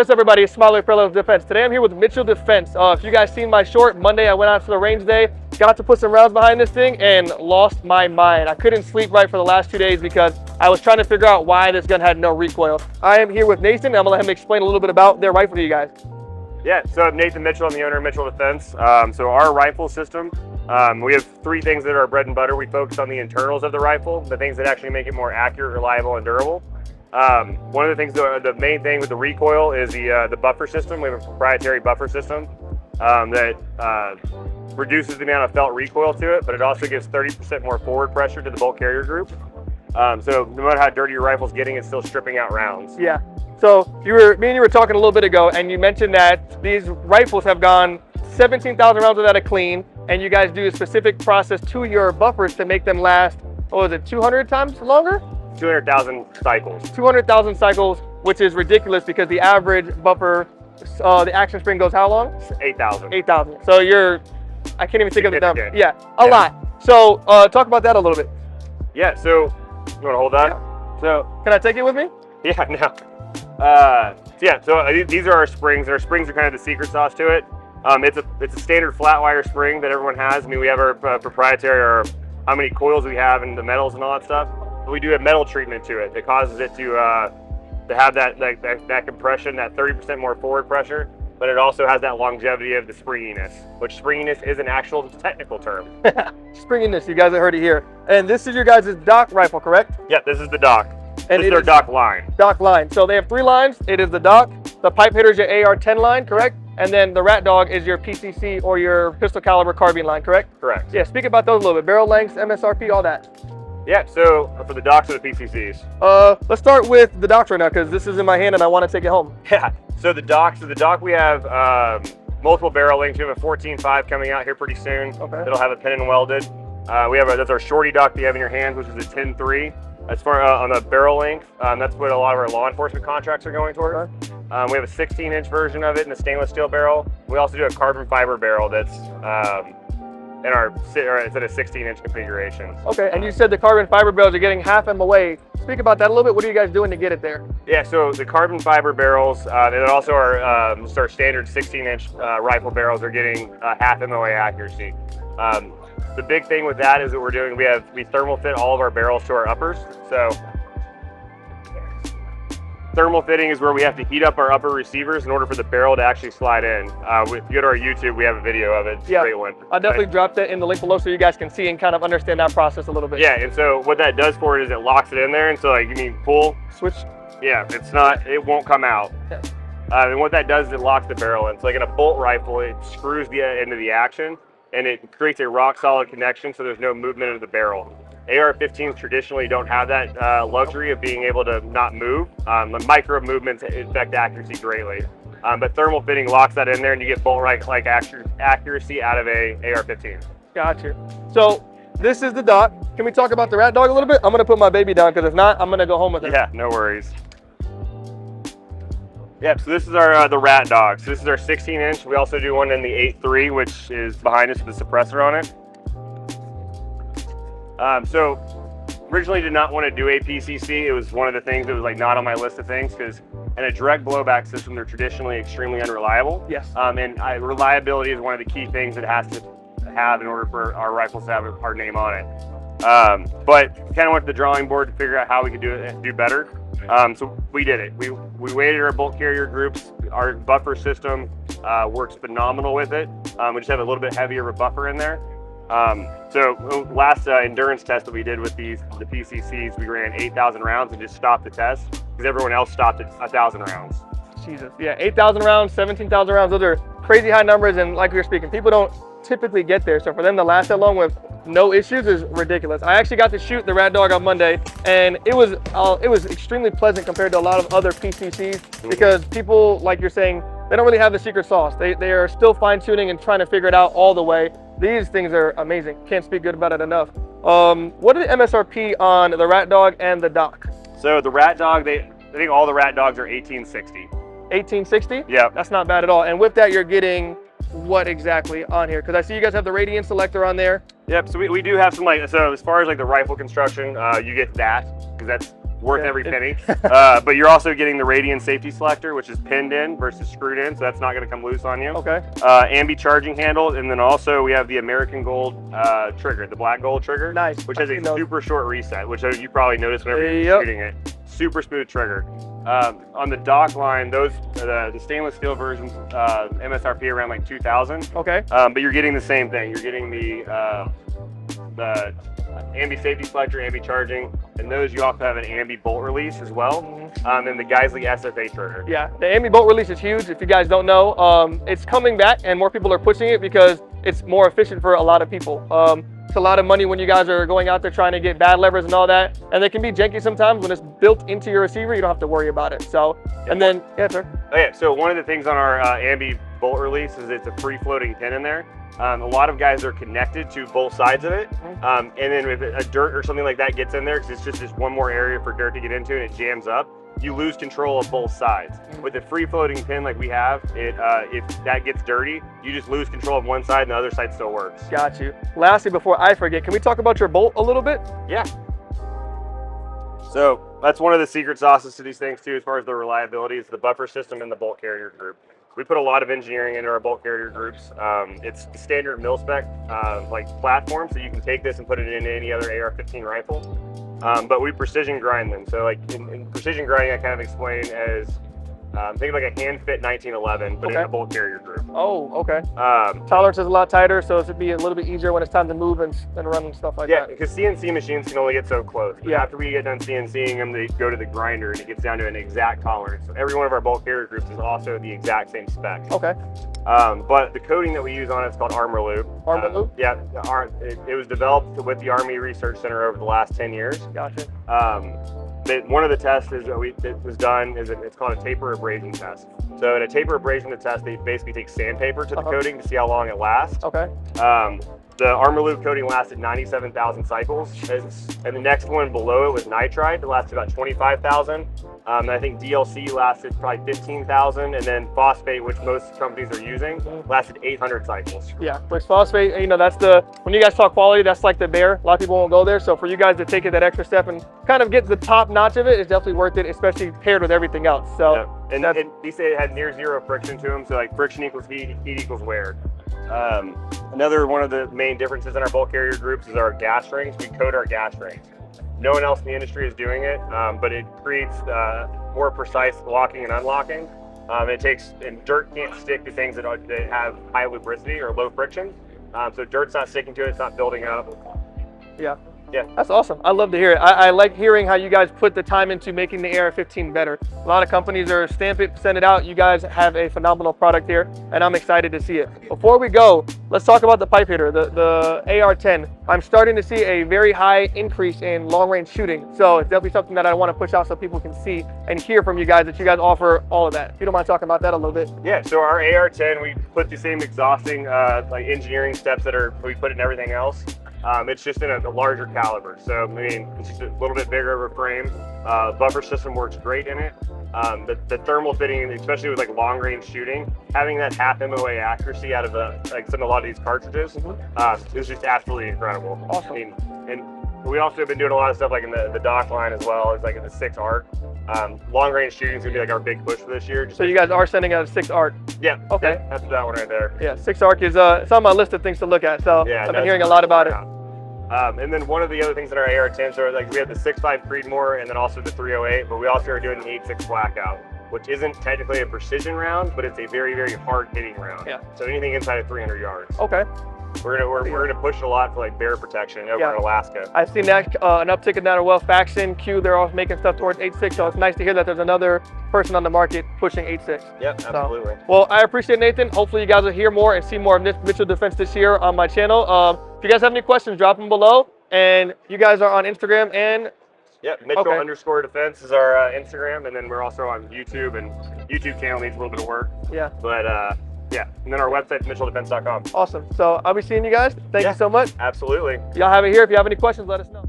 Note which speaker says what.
Speaker 1: What's up, everybody? It's Smiley Recoil-less Defense. Today I'm here with Mitchell Defense. If you guys seen my short, Monday I went out to the range day, got to put some rounds behind this thing, and lost my mind. I couldn't sleep right for the last 2 days because I was trying to figure out why this gun had no recoil. I am here with Nathan, and I'm gonna let him explain a little bit about their rifle to you guys.
Speaker 2: Yeah, so I'm Nathan Mitchell. I'm the owner of Mitchell Defense. So our rifle system, we have 3 things that are bread and butter. We focus on the internals of the rifle, the things that actually make it more accurate, reliable, and durable. One of the things, the main thing with the recoil is the buffer system. We have a proprietary buffer system that reduces the amount of felt recoil to it, but it also gives 30% more forward pressure to the bolt carrier group. So no matter how dirty your rifle's getting, it's still stripping out rounds.
Speaker 1: Yeah. So me and you were talking a little bit ago, and you mentioned that these rifles have gone 17,000 rounds without a clean, and you guys do a specific process to your buffers to make them last, what was it, 200 times longer?
Speaker 2: 200,000 cycles.
Speaker 1: 200,000 cycles, which is ridiculous because the average buffer, the action spring goes how long?
Speaker 2: 8,000.
Speaker 1: 8,000. So I can't even think of the number. Yeah, a
Speaker 2: Yeah.
Speaker 1: lot. So talk about that a little bit.
Speaker 2: Yeah, so you want to hold that?
Speaker 1: Yeah.
Speaker 2: So
Speaker 1: Can I take it with me?
Speaker 2: yeah, no. These are our springs. Our springs are kind of the secret sauce to it. It's a standard flat wire spring that everyone has. I mean, we have our proprietary, or how many coils we have and the metals and all that stuff. But we do a metal treatment to it that causes it to have that compression, that 30% more forward pressure. But it also has that longevity of the springiness, which springiness is an actual technical term.
Speaker 1: Springiness, you guys have heard it here. And this is your guys' Doc rifle, correct?
Speaker 2: Yeah, this is the Doc.
Speaker 1: And
Speaker 2: this is their Doc line.
Speaker 1: Doc line. So they have 3 lines. It is the Doc, the pipe hitter is your AR-10 line, correct? And then the Rat Dog is your PCC or your pistol caliber carbine line, correct?
Speaker 2: Correct.
Speaker 1: Yeah, speak about those a little bit. Barrel lengths, MSRP, all that.
Speaker 2: Yeah, so for the Docs or the PCCs?
Speaker 1: Let's start with the Docs right now because this is in my hand and I want to take it home.
Speaker 2: Yeah, so the Doc we have multiple barrel lengths. We have a 14.5 coming out here pretty soon.
Speaker 1: Okay.
Speaker 2: It'll have a pin and welded. That's our shorty Doc that you have in your hands, which is a 10.3. As far on the barrel length, that's what a lot of our law enforcement contracts are going toward.
Speaker 1: Okay.
Speaker 2: We have a 16-inch version of it in a stainless steel barrel. We also do a carbon fiber barrel that's it's in a 16-inch configuration.
Speaker 1: Okay, and you said the carbon fiber barrels are getting half MOA. Speak about that a little bit. What are you guys doing to get it there?
Speaker 2: Yeah, so the carbon fiber barrels, and also our standard 16-inch rifle barrels are getting half MOA accuracy. The big thing with that is that we thermal fit all of our barrels to our uppers. So thermal fitting is where we have to heat up our upper receivers in order for the barrel to actually slide in. If you go to our YouTube, we have a video of it. It's a great one.
Speaker 1: I'll definitely drop that in the link below so you guys can see and kind of understand that process a little bit.
Speaker 2: Yeah, and so what that does for it is it locks it in there, and so like you mean pull,
Speaker 1: Switch.
Speaker 2: yeah, it won't come out.
Speaker 1: Yeah.
Speaker 2: And what that does is it locks the barrel in. So like in a bolt rifle, it screws into the action, and it creates a rock solid connection so there's no movement of the barrel. AR-15s traditionally don't have that luxury of being able to not move. The micro movements affect accuracy greatly. But thermal fitting locks that in there and you get bolt-like accuracy out of a AR-15.
Speaker 1: Gotcha. So this is the Doc. Can we talk about the Rat Dog a little bit? I'm gonna put my baby down because if not, I'm gonna go home with it.
Speaker 2: Yeah, no worries. Yep, so this is our the Rat Dog. So this is our 16-inch. We also do one in the 8.3, which is behind us with the suppressor on it. So originally did not want to do a PCC. It was one of the things that was like not on my list of things because in a direct blowback system, they're traditionally extremely unreliable.
Speaker 1: Yes.
Speaker 2: And reliability is one of the key things it has to have in order for our rifles to have our name on it. But kind of went to the drawing board to figure out how we could do better. So we did it. We weighted our bolt carrier groups. Our buffer system works phenomenal with it. We just have a little bit heavier of a buffer in there. So last endurance test that we did with the PCCs, we ran 8,000 rounds and just stopped the test because everyone else stopped at 1,000 rounds.
Speaker 1: Jesus, yeah, 8,000 rounds, 17,000 rounds, those are crazy high numbers, and like we were speaking, people don't typically get there, so for them to last that long with no issues is ridiculous. I actually got to shoot the Rat Dog on Monday, and it was extremely pleasant compared to a lot of other PCCs because people, like you're saying, they don't really have the secret sauce. They are still fine-tuning and trying to figure it out all the way. These things are amazing. Can't speak good about it enough. What are the MSRP on the Rat Dog and the Doc?
Speaker 2: So the Rat Dog, I think all the Rat Dogs are 1860.
Speaker 1: 1860?
Speaker 2: Yeah.
Speaker 1: That's not bad at all. And with that, you're getting what exactly on here? Because I see you guys have the radiant selector on there.
Speaker 2: Yep, so we do have some so as far as like the rifle construction, you get that, because that's worth
Speaker 1: Yeah.
Speaker 2: every penny. But you're also getting the radian safety selector, which is pinned in versus screwed in, so that's not going to come loose on you.
Speaker 1: Okay.
Speaker 2: Ambi charging handle, and then also we have the American Gold trigger, the black gold trigger,
Speaker 1: Nice.
Speaker 2: which has a super short reset, which you probably noticed whenever you're shooting it. Super smooth trigger. On the dock line, those the stainless steel versions, MSRP around like 2,000.
Speaker 1: Okay.
Speaker 2: But you're getting the same thing. You're getting the ambi safety selector, ambi charging, and those you also have an ambi bolt release as well, and the Geisley SFA trigger.
Speaker 1: Yeah, the ambi bolt release is huge. If you guys don't know, it's coming back, and more people are pushing it because it's more efficient for a lot of people. It's a lot of money when you guys are going out there trying to get bad levers and all that, and they can be janky sometimes. When it's built into your receiver, you don't have to worry about it. So, and then, yeah, sir.
Speaker 2: Okay, so one of the things on our ambi bolt release is it's a free floating pin in there. A lot of guys are connected to both sides of it, and then if a dirt or something like that gets in there, because it's just one more area for dirt to get into and it jams up, you lose control of both sides. With a free floating pin like we have, if that gets dirty, you just lose control of one side and the other side still works.
Speaker 1: Got you. Lastly, before I forget, can we talk about your bolt a little bit?
Speaker 2: Yeah. So that's one of the secret sauces to these things too, as far as the reliability, is the buffer system and the bolt carrier group. We put a lot of engineering into our bolt carrier groups. It's standard mil spec like platform, so you can take this and put it into any other AR-15 rifle. But we precision grind them. So like in precision grinding, I kind of explain as think of like a hand fit 1911, but in a bolt carrier group.
Speaker 1: Oh, okay. Tolerance is a lot tighter, so it'd be a little bit easier when it's time to move and run and stuff like that.
Speaker 2: Yeah, because CNC machines can only get so close. But after we get done CNCing them, they go to the grinder and it gets down to an exact tolerance. So every one of our bolt carrier groups is also the exact same spec.
Speaker 1: Okay.
Speaker 2: But the coating that we use on it is called Armor Loop.
Speaker 1: Armor Loop?
Speaker 2: Yeah, it was developed with the Army Research Center over the last 10 years.
Speaker 1: Gotcha.
Speaker 2: One of the tests that was done is it's called a taper abrasion test. So in a taper abrasion test, they basically take sandpaper to the coating to see how long it lasts.
Speaker 1: Okay.
Speaker 2: The Armor Loop coating lasted 97,000 cycles, and the next one below it was nitride. It lasted about 25,000. And I think DLC lasted probably 15,000, and then phosphate, which most companies are using, lasted 800 cycles.
Speaker 1: Yeah, with phosphate, you know, that's when you guys talk quality, that's like the bear. A lot of people won't go there. So for you guys to take it that extra step and kind of get the top notch of it, it's definitely worth it, especially paired with everything else. So,
Speaker 2: and they say it had near zero friction to them. So like friction equals heat, heat equals wear. Another one of the main differences in our bolt carrier groups is our gas rings. We coat our gas rings. No one else in the industry is doing it, but it creates more precise locking and unlocking. And dirt can't stick to things that have high lubricity or low friction. So dirt's not sticking to it, it's not building up.
Speaker 1: Yeah.
Speaker 2: Yeah.
Speaker 1: That's awesome. I love to hear it. I like hearing how you guys put the time into making the AR-15 better. A lot of companies are stamp it, send it out. You guys have a phenomenal product here, and I'm excited to see it. Before we go, let's talk about the pipe hitter, the AR-10. I'm starting to see a very high increase in long-range shooting. So it's definitely something that I want to push out so people can see and hear from you guys that you guys offer all of that. If you don't mind talking about that a little bit.
Speaker 2: Yeah, so our AR-10, we put the same exhausting like engineering steps that we put in everything else. It's just in a larger caliber. So, I mean, it's just a little bit bigger of a frame. Buffer system works great in it. The thermal fitting, especially with like long range shooting, having that half MOA accuracy out of a lot of these cartridges is just absolutely incredible.
Speaker 1: Awesome.
Speaker 2: I mean, and we also have been doing a lot of stuff like in the dock line as well as like in the 6 arc. Long range shooting is gonna be like our big push for this year.
Speaker 1: So you guys are sending out a 6 arc?
Speaker 2: Yeah.
Speaker 1: Okay.
Speaker 2: That's that one right there.
Speaker 1: Yeah, 6 arc is it's on my list of things to look at. So
Speaker 2: yeah,
Speaker 1: I've been hearing a lot about it.
Speaker 2: And then one of the other things in our AR-10s are like we have the 6.5 Creedmoor and then also the 308, but we also are doing the 8.6 Blackout, which isn't technically a precision round, but it's a very, very hard hitting round.
Speaker 1: Yeah.
Speaker 2: So anything inside of 300 yards.
Speaker 1: Okay.
Speaker 2: We're gonna push it a lot for like bear protection over in Alaska.
Speaker 1: I've seen that an uptick in that as well. Faction, Q, they're all making stuff towards 8.6, so it's nice to hear that there's another person on the market pushing 8.6.
Speaker 2: Yep, absolutely.
Speaker 1: So, well, I appreciate it, Nathan. Hopefully you guys will hear more and see more of Mitchell Defense this year on my channel. If you guys have any questions, drop them below. And you guys are on Instagram and?
Speaker 2: Yep, Mitchell_Defense is our Instagram, and then we're also on YouTube, and YouTube channel needs a little bit of work.
Speaker 1: Yeah.
Speaker 2: But yeah, and then our website's mitchelldefense.com.
Speaker 1: Awesome. So I'll be seeing you guys. Thank you so much.
Speaker 2: Absolutely.
Speaker 1: Y'all have it here. If you have any questions, let us know.